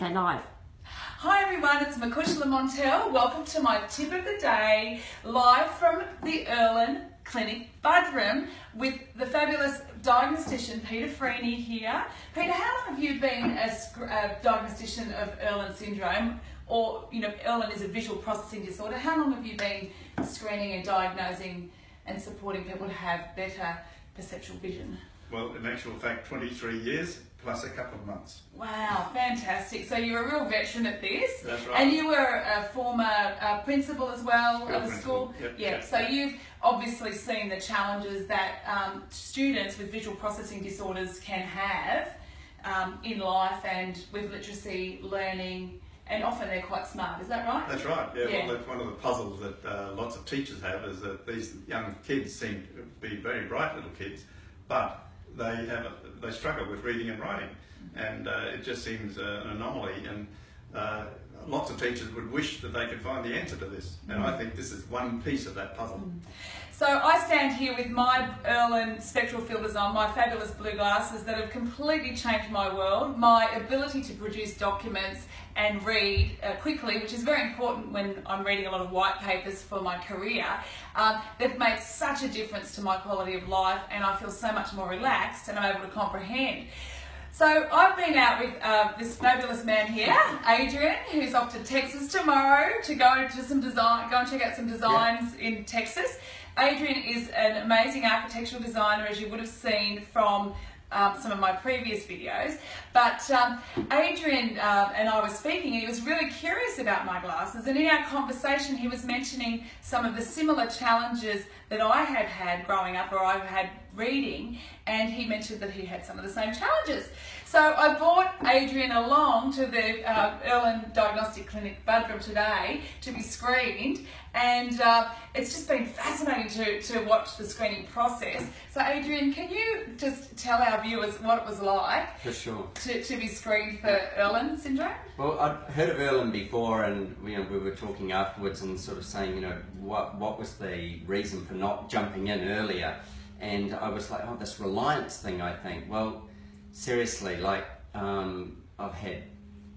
Okay, live. Hi everyone, it's Makushla Montel. Welcome to my tip of the day, live from the Erlen Clinic Buderim with the fabulous diagnostician Peter Freeney here. Peter, how long have you been a diagnostician of Erlen syndrome? Or, Erlen is a visual processing disorder. How long have you been screening and diagnosing and supporting people to have better perceptual vision? Well, in actual fact, 23 years plus a couple of months. Wow, fantastic. So you're a real veteran at this. That's right. And you were a former principal as well of a school. Yep. So you've obviously seen the challenges that students with visual processing disorders can have in life and with literacy, learning, and often they're quite smart. Is that right? That's right. Yeah. Well, that's one of the puzzles that lots of teachers have, is that these young kids seem to be very bright little kids, but they struggle with reading and writing, and it just seems an anomaly. And lots of teachers would wish that they could find the answer to this, and I think this is one piece of that puzzle. So I stand here with my Erlen spectral filters on, my fabulous blue glasses that have completely changed my world, my ability to produce documents and read quickly, which is very important when I'm reading a lot of white papers for my career. They've made such a difference to my quality of life, and I feel so much more relaxed and I'm able to comprehend. So I've been out with this fabulous man here, Adrian, who's off to Texas tomorrow to go and check out some designs in Texas. Adrian is an amazing architectural designer, as you would have seen from some of my previous videos. But Adrian and I were speaking, and he was really curious about my glasses, and in our conversation he was mentioning some of the similar challenges that I had had growing up, or I've had reading, and he mentioned that he had some of the same challenges. So I brought Adrian along to the Erlen Diagnostic Clinic Buderim today to be screened, and it's just been fascinating to watch the screening process. So Adrian, can you just tell our viewers what it was like? For sure. To be screened for Erlen syndrome? Well, I'd heard of Erlen before, and we were talking afterwards and sort of saying, what was the reason for not jumping in earlier? And I was like, this reliance thing, I think. Well, seriously, I've had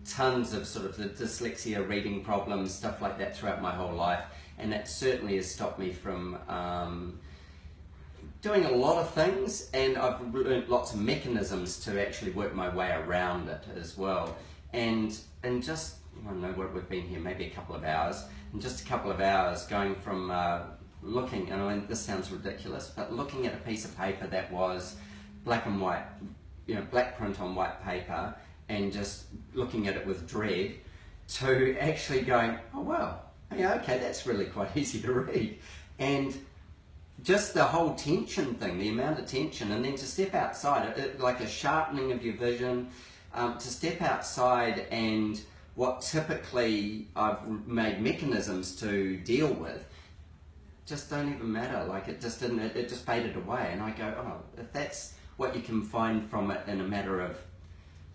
tons of sort of the dyslexia, reading problems, stuff like that throughout my whole life, and that certainly has stopped me from doing a lot of things, and I've learned lots of mechanisms to actually work my way around it as well. And just, I don't know what we've been here, maybe a couple of hours, and just a couple of hours going from looking, and I mean, this sounds ridiculous, but looking at a piece of paper that was black and white, black print on white paper, and just looking at it with dread, to actually going, oh wow, yeah, okay, that's really quite easy to read. And just the whole tension thing, the amount of tension, and then to step outside, like a sharpening of your vision, to step outside, and what typically I've made mechanisms to deal with just don't even matter. Like it just didn't, it just faded away. And I go, if that's what you can find from it in a matter of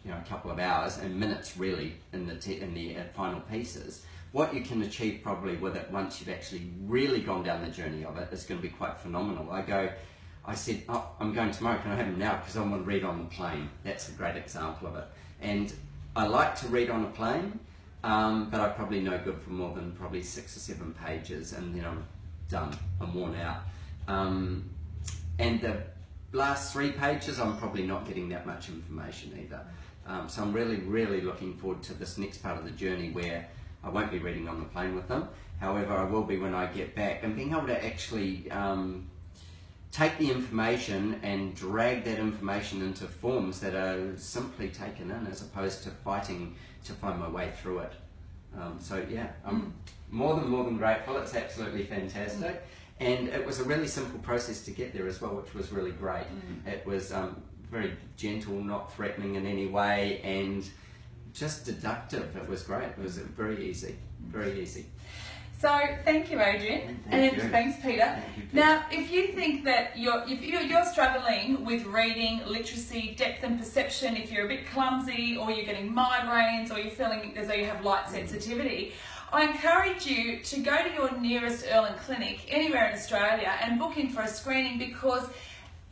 a couple of hours and minutes really in the final pieces, what you can achieve probably with it once you've actually really gone down the journey of it is going to be quite phenomenal. I said, I'm going tomorrow, can I have them now? Because I want to read on the plane. That's a great example of it. And I like to read on a plane, but I'm probably no good for more than probably 6 or 7 pages, and then I'm done, I'm worn out. And the last 3 pages, I'm probably not getting that much information either. So I'm really, really looking forward to this next part of the journey where I won't be reading on the plane with them. However, I will be when I get back, and being able to actually take the information and drag that information into forms that are simply taken in, as opposed to fighting to find my way through it. So yeah, I'm more than grateful. It's absolutely fantastic, and it was a really simple process to get there as well, which was really great. It was very gentle, not threatening in any way, and just deductive. It was great. It was very easy, very easy. So thank you, Adrian, thanks, Peter. Thank you, Peter. Now, if you think that if you're struggling with reading, literacy, depth and perception, if you're a bit clumsy, or you're getting migraines, or you're feeling as though you have light sensitivity, I encourage you to go to your nearest Erlen clinic anywhere in Australia and book in for a screening, because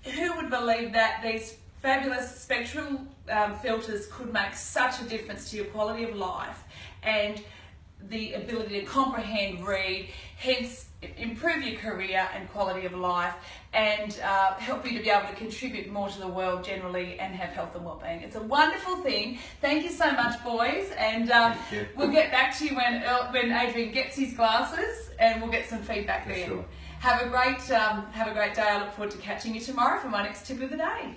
who would believe that these fabulous spectral filters could make such a difference to your quality of life and the ability to comprehend, read, hence improve your career and quality of life, and help you to be able to contribute more to the world generally and have health and well-being. It's a wonderful thing. Thank you so much, boys, and we'll get back to you when Adrian gets his glasses, and we'll get some feedback there. Sure. Have a great day. I look forward to catching you tomorrow for my next tip of the day.